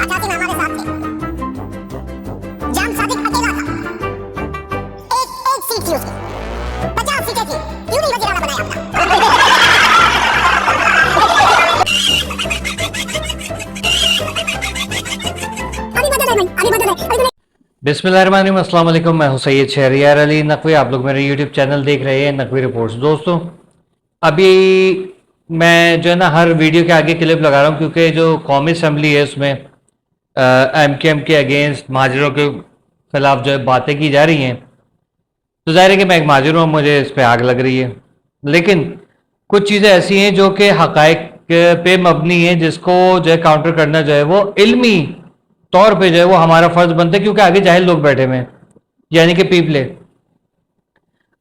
88 में हमारे साथ थे। जाम सादिक अकेला था, एक सीट थी उसकी, 50 सीटें थी, क्यों नहीं वजीर आला बनाया अपना? बिस्मिल्लाहिर्रहमानिर्रहीम, अस्सलाम वालेकुम। मैं हूं सैयद शहरियार अली नकवी। आप लोग मेरे यूट्यूब चैनल देख रहे हैं नकवी रिपोर्ट्स। दोस्तों, अभी मैं जो है ना हर वीडियो के आगे क्लिप लगा रहा हूं क्योंकि जो कौमी असम्बली है उसमें एमकेएम के अगेंस्ट महाजिरों के खिलाफ जो है बातें की जा रही हैं, तो जाहिर है कि मैं एक महाजिर हूं, मुझे इस पर आग लग रही है। लेकिन कुछ चीज़ें ऐसी हैं जो कि हकायक पे मबनी है, जिसको जो है काउंटर करना जो है वो इल्मी तौर पे जो है वो हमारा फर्ज बनता है, क्योंकि आगे जाहिल लोग बैठे हुए हैं, यानी कि पीपले।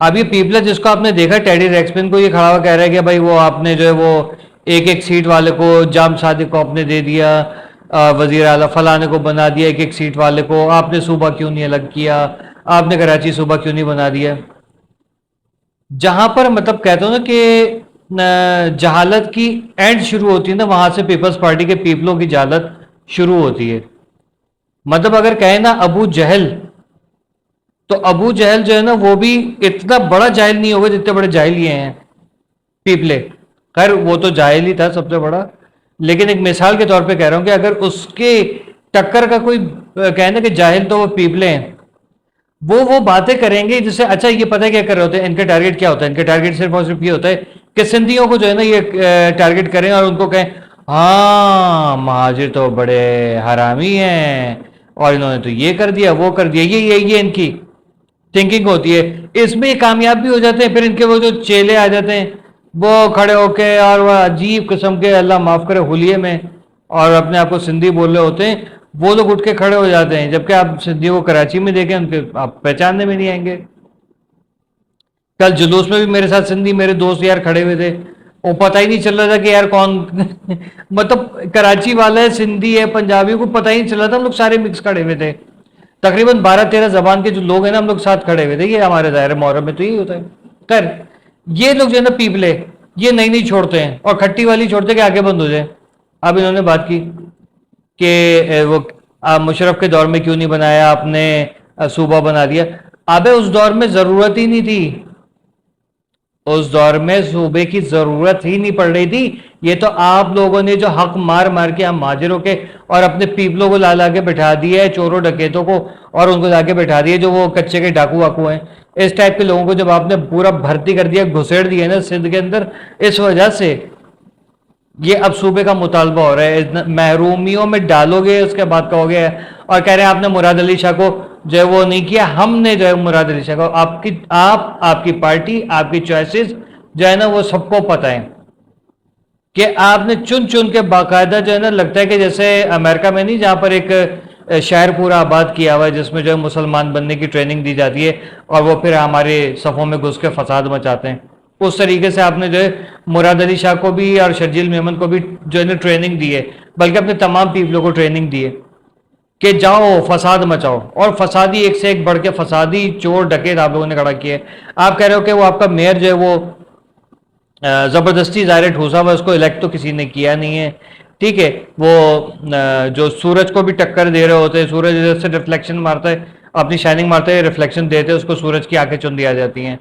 अब ये पीपले जिसको आपने देखा, टेडी रेक्सपिन को ये खड़ा हुआ कह रहा है कि भाई वो आपने जो है वो एक एक सीट वाले को, जाम सादिक को आपने दे दिया, वजीर आला फलाने को बना दिया, एक एक सीट वाले को आपने सूबा क्यों नहीं अलग किया, आपने कराची सूबा क्यों नहीं बना दिया। जहां पर मतलब कहते हो ना कि जहालत की एंड शुरू होती है ना, वहां से पीपल्स पार्टी के पीपलों की जहालत शुरू होती है। मतलब अगर कहें ना अबू जहल, तो अबू जहल जो है ना वो भी इतना बड़ा जाहिल नहीं होगा जितने बड़े जाहिल ये हैं पीपले। खैर वो तो जाहिल ही था सबसे बड़ा, लेकिन एक मिसाल के तौर पे कह रहा हूं कि अगर उसके टक्कर का कोई कहे ना कि जाहिल, तो वो पीपले हैं। वो बातें करेंगे जिससे अच्छा ये पता है क्या कर रहे होते हैं, इनके टारगेट क्या होता है। इनके टारगेट सिर्फ और सिर्फ ये होता है कि सिंधियों को जो है ना ये टारगेट करें और उनको कहें हाँ महाजिर तो बड़े हरामी हैं और इन्होंने तो ये कर दिया वो कर दिया। ये इनकी थिंकिंग होती है। इसमें ये कामयाब भी हो जाते हैं। फिर इनके वो जो चेले आ जाते हैं, वो खड़े होके और वह अजीब किस्म के, अल्लाह माफ करे, हुलिये में और अपने आप को सिंधी बोल रहे होते हैं, वो लोग उठ के खड़े हो जाते हैं। जबकि आप सिंधियों को कराची में देखें, उनके आप पहचानने में नहीं आएंगे। कल जुलूस में भी मेरे साथ सिंधी मेरे दोस्त यार खड़े हुए थे, वो पता ही नहीं चल रहा था कि यार कौन मतलब कराची वाला है, सिंधी है, पंजाबी, को पता ही नहीं चल रहा था। हम लोग सारे मिक्स खड़े हुए थे, तकरीबन 12-13 जबान के जो लोग हैं ना, हम लोग साथ खड़े हुए थे। ये हमारे दायरे मुहर्रम में तो यही होता है। कर ये लोग जो है ना पीपले, ये नहीं छोड़ते हैं और खट्टी वाली छोड़ते हैं कि आगे बंद हो जाए। अब इन्होंने बात की कि वो मुशर्रफ के दौर में क्यों नहीं बनाया आपने, सूबा बना दिया। अबे उस दौर में जरूरत ही नहीं थी, उस दौर में सूबे की जरूरत ही नहीं पड़ रही थी। ये तो आप लोगों ने जो हक मार मार के हम माजिरों के और अपने पीपलों को ला के बैठा दिया है, चोरों डकैतों को, और उनको लाके बैठा दिया जो वो कच्चे के डाकू वाकू हैं। इस टाइप के लोगों को जब आपने पूरा भर्ती कर दिया, घुसेड़ दिया ना सिंध के अंदर, इस वजह से ये अब सूबे का मुतालबा हो रहा है। महरूमियों में डालोगे, उसके बाद कहोगे और कह रहे हैं आपने मुराद अली शाह को जो है वो नहीं किया। हमने जो है मुराद अली शाह को, आपकी पार्टी, आपकी चॉइसेस जो है ना वो सबको पता है कि आपने चुन चुन के बाकायदा जो है ना, लगता है कि जैसे अमेरिका में नहीं, जहां पर एक शहर पूरा आबाद किया हुआ है जिसमें जो है मुसलमान बनने की ट्रेनिंग दी जाती है और वो फिर हमारे सफ़ों में घुस के फसाद मचाते हैं। उस तरीके से आपने जो है मुराद अली शाह को भी और शर्जील मेमन को भी जो है ना ट्रेनिंग दी है, बल्कि अपने तमाम पीपलों को ट्रेनिंग दी है कि जाओ फसाद मचाओ। और फसादी एक से एक बढ़ के फसादी चोर डकैत आप लोगों ने खड़ा किया है। आप कह रहे हो कि वो आपका मेयर जो है वो ज़बरदस्ती ज़ाहिर ठूसा हुआ, उसको इलेक्ट तो किसी ने किया नहीं है। ठीक है, वो जो सूरज को भी टक्कर दे रहे होते हैं, सूरज इधर से रिफ्लेक्शन मारता है, अपनी शाइनिंग मारता है, रिफ्लेक्शन देते हैं, उसको सूरज की आंखें चुन दी आ जाती हैं।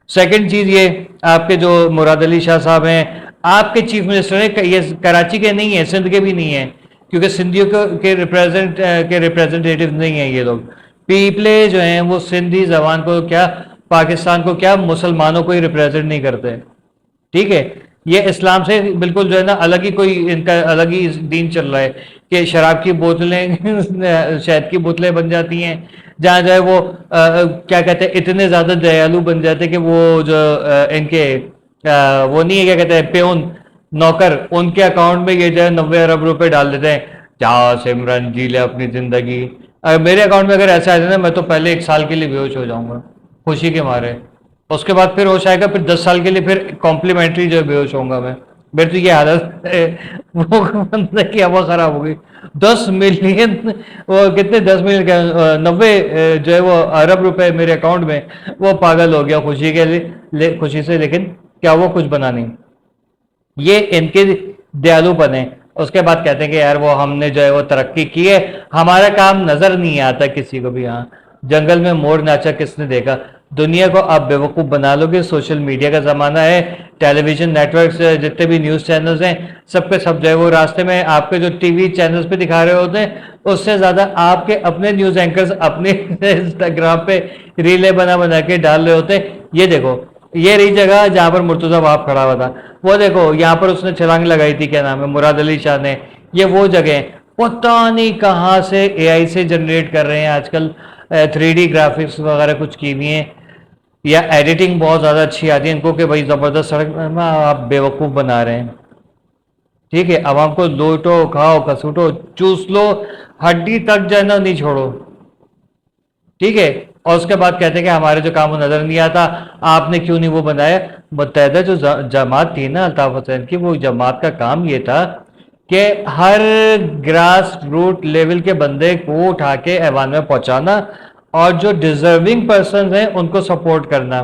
सेकंड चीज़ ये, आपके जो मुराद अली शाह साहब हैं, आपके चीफ मिनिस्टर हैं, ये कराची के नहीं है, सिंध के भी नहीं है, क्योंकि सिंधियों के रिप्रेजेंटेटिव नहीं है ये लोग। पीपले जो हैं वो सिंधी जबान को क्या, पाकिस्तान को क्या, मुसलमानों को ही रिप्रेजेंट नहीं करते। ठीक है, ये इस्लाम से बिल्कुल जो है ना अलग ही कोई इनका अलग ही दीन चल रहा है कि शराब की बोतलें शहद की बोतलें बन जाती हैं, जहाँ जो है वो क्या कहते हैं, इतने ज़्यादा दयालु बन जाते हैं कि वो जो इनके वो नहीं है, क्या कहते हैं, पेउन नौकर, उनके अकाउंट में ये जो है 90 अरब रुपए डाल देते हैं, जा सिमरन जी ले अपनी ज़िंदगी। अगर मेरे अकाउंट में अगर ऐसा आ जाए ना, मैं तो पहले 1 साल के लिए बेहोश हो जाऊंगा खुशी के मारे। उसके बाद फिर होश आएगा, फिर 10 साल के लिए फिर कॉम्प्लीमेंट्री जो बेहोश होऊंगा मैं। मेरी तो ये हालत है, वो बंदे की हवा खराब हो गई। 10 मिलियन, वो कितने, 10 मिलियन का 90 जो है वो अरब रुपए मेरे अकाउंट में, वो पागल हो गया खुशी के लिए, खुशी से। लेकिन क्या वो कुछ बना नहीं, ये इनके दयालुपन है। उसके बाद कहते हैं कि यार वो हमने जो है वो तरक्की की है, हमारा काम नजर नहीं आता किसी को भी। हाँ, जंगल में मोर नाचा किसने देखा। दुनिया को आप बेवकूफ़ बना लोगे, सोशल मीडिया का ज़माना है, टेलीविज़न नेटवर्क्स जितने भी न्यूज़ चैनल्स हैं सब पे सब जो है वो रास्ते में आपके जो टीवी चैनल्स पे दिखा रहे होते हैं, उससे ज़्यादा आपके अपने न्यूज़ एंकर्स अपने इंस्टाग्राम पे रीलें बना बना के डाल रहे होते हैं। ये देखो, ये रही जगह जहाँ पर मुर्तज़ा वहाब खड़ा हुआ था, वो देखो यहाँ पर उसने छलांग लगाई थी, क्या नाम है, मुराद अली शाह ने। ये वो जगह है, पता नहीं कहाँ से एआई से जनरेट कर रहे हैं आजकल, 3D ग्राफिक्स वगैरह कुछ की हुई हैं, या एडिटिंग बहुत ज़्यादा अच्छी आती है इनको कि भाई ज़बरदस्त सड़क में आप बेवकूफ़ बना रहे हैं। ठीक है, आवाम को लूटो, खाओ, कसूटो, चूस लो, हड्डी तक जो है ना नहीं छोड़ो। ठीक है, और उसके बाद कहते हैं कि हमारे जो काम नजर नहीं आता, आपने क्यों नहीं वो बनाया। मुत्तहदा जो जमात थी ना अल्ताफ हुसैन की, वो जमात का काम ये था कि हर ग्रास रूट लेवल के बंदे को उठा के ऐवान में पहुंचाना और जो डिजर्विंग पर्सन हैं उनको सपोर्ट करना।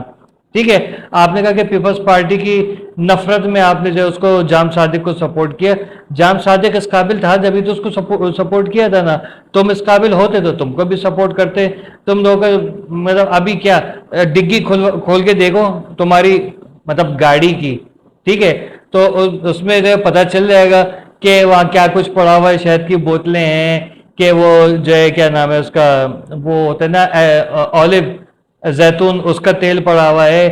ठीक है, आपने कहा कि पीपल्स पार्टी की नफरत में आपने जो उसको जाम सादिक को सपोर्ट किया। जाम सादिक इस काबिल था जब भी तो उसको सपोर्ट किया था ना। तुम इस काबिल होते तो तुमको भी सपोर्ट करते। तुम लोग मतलब अभी क्या डिग्गी खोल के देखो तुम्हारी मतलब गाड़ी की, ठीक है, तो उसमें जो पता चल जाएगा कि वहाँ क्या कुछ पड़ा हुआ है। शहद की बोतलें हैं कि वो जो है क्या नाम है उसका, वो होता है ना ऑलिव जैतून, उसका तेल पड़ा हुआ है,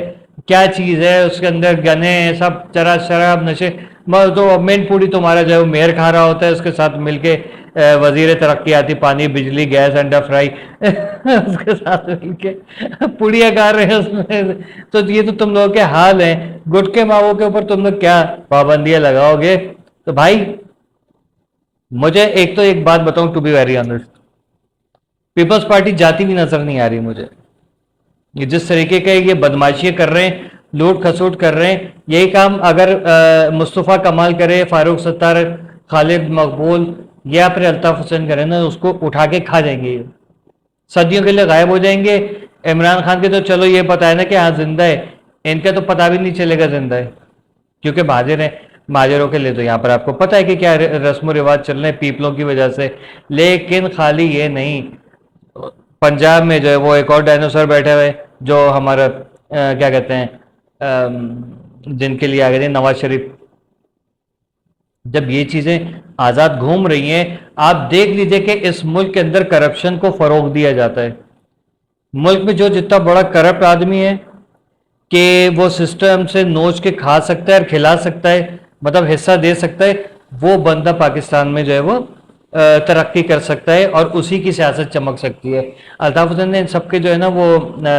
क्या चीज़ है उसके अंदर, गने हैं सब, चरा शराब नशे। तो मेन पूरी तुम्हारा जो है मेयर खा रहा होता है, उसके साथ मिलके वजीर तरक्याती पानी बिजली गैस अंडा फ्राई उसके साथ मिलके पुड़िया खा रहे हैं उसमें। तो ये तो तुम लोगों के हाल हैं। गुटके मावों के ऊपर तुम लोग क्या पाबंदियां लगाओगे। तो भाई मुझे एक बात बताऊं, to be very honest, People's Party जाती भी नजर नहीं आ रही मुझे। ये जिस तरीके के ये बदमाशियां कर रहे हैं, लूट खसूट कर रहे हैं, यही काम अगर मुस्तफ़ा कमाल करे, फारूक सत्तार, खालिद मकबूल या फिर अल्ताफ हुसैन करे ना, उसको उठा के खा जाएंगे, ये सदियों के लिए गायब हो जाएंगे। इमरान खान के तो चलो ये पता है ना कि हाँ जिंदा है, इनका तो पता भी नहीं चलेगा जिंदा है, क्योंकि महाजिर हैं। महाजिरों के लिए तो यहाँ पर आपको पता है कि क्या रस्म रिवाज चल रहे हैं पीपलों की वजह से। लेकिन खाली ये नहीं, पंजाब में जो है वो एक और डायनासोर बैठे हुए जो हमारा क्या कहते हैं जिनके लिए आ गए थे नवाज शरीफ। जब ये चीजें आजाद घूम रही हैं, आप देख लीजिए कि इस मुल्क के अंदर करप्शन को फरोग दिया जाता है। मुल्क में जो जितना बड़ा करप्ट आदमी है कि वो सिस्टम से नोच के खा सकता है और खिला सकता है, मतलब हिस्सा दे सकता है, वो बंदा पाकिस्तान में जो है वो तरक्की कर सकता है और उसी की सियासत चमक सकती है। अल्ताफ हुसैन ने इन सबके जो है ना वो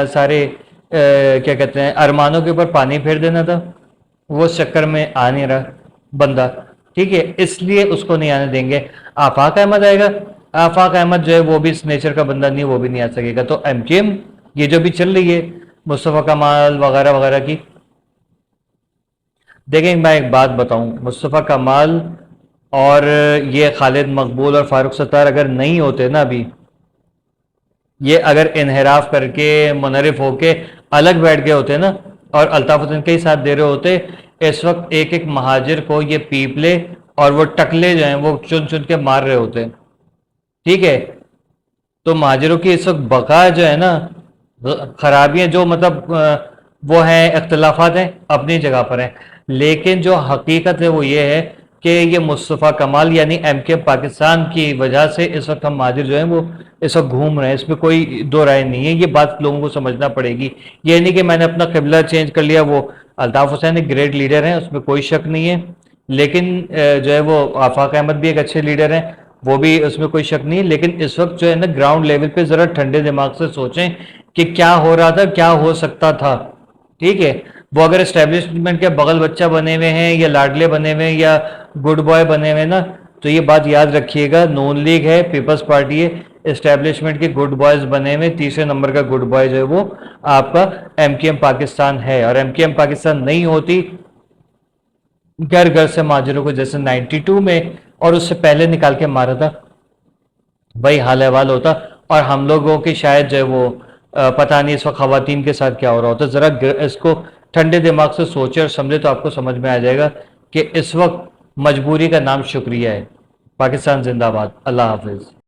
सारे क्या कहते हैं अरमानों के ऊपर पानी फेर देना था, वो इस चक्कर में आ नहीं रहा बंदा। ठीक है, इसलिए उसको नहीं आने देंगे। आफाक अहमद आएगा, आफाक अहमद जो है वो भी इस नेचर का बंदा नहीं, वो भी नहीं आ सकेगा। तो एमकेएम ये जो भी चल रही है मुस्तफ़ा कमाल वगैरह वगैरह की, देखें मैं एक बात बताऊं, मुस्तफ़ा कमाल और ये खालिद मकबूल और फारूक सत्तार अगर नहीं होते ना, अभी ये अगर इनहराफ करके मुनरिफ होके अलग बैठ गए होते ना और अल्ताफ हुसैन के ही साथ दे रहे होते, इस वक्त एक एक महाजिर को ये पीपले और वो टकले जो हैं वो चुन चुन के मार रहे होते। ठीक है, तो महाजिरों की इस वक्त बका जो है ना, खराबियां जो मतलब वो हैं, इख्तलाफात हैं अपनी जगह पर हैं, लेकिन जो हकीकत है वो ये है कि ये मुस्तफ़ा कमाल यानी एमकेएम पाकिस्तान की वजह से इस वक्त हम महाजिर जो हैं वो इस वक्त घूम रहे हैं। इसमें कोई दो राय नहीं है, ये बात लोगों को समझना पड़ेगी। ये नहीं कि मैंने अपना किबला चेंज कर लिया। वो अल्ताफ हुसैन एक ग्रेट लीडर हैं, उसमें कोई शक नहीं है, लेकिन जो है वो आफाक अहमद भी एक अच्छे लीडर हैं, वो भी उसमें कोई शक नहीं है। लेकिन इस वक्त जो है ना ग्राउंड लेवल पे ज़रा ठंडे दिमाग से सोचें कि क्या हो रहा था, क्या हो सकता था। ठीक है, वो अगर एस्टेब्लिशमेंट के बगल बच्चा बने हुए हैं या लाडले बने हुए हैं या गुड बॉय बने हुए हैं ना, तो ये बात याद रखिएगा, नून लीग है, पीपल्स पार्टी है, एस्टेब्लिशमेंट के गुड बॉयज बने हुए, तीसरे नंबर का गुड बॉय जो है वो आपका एमकेएम पाकिस्तान है। और एमकेएम पाकिस्तान नहीं होती, घर घर से महाजिरों को जैसे 92 में और उससे पहले निकाल के मारा था, वही हाल अहवाल होता। और हम लोगों की शायद जो है वो पता नहीं इस वक्त खवातीन के साथ क्या हो रहा होता। ज़रा इसको ठंडे दिमाग से सोचे और समझे तो आपको समझ में आ जाएगा कि इस वक्त मजबूरी का नाम शुक्रिया है। पाकिस्तान जिंदाबाद। अल्लाह हाफिज़।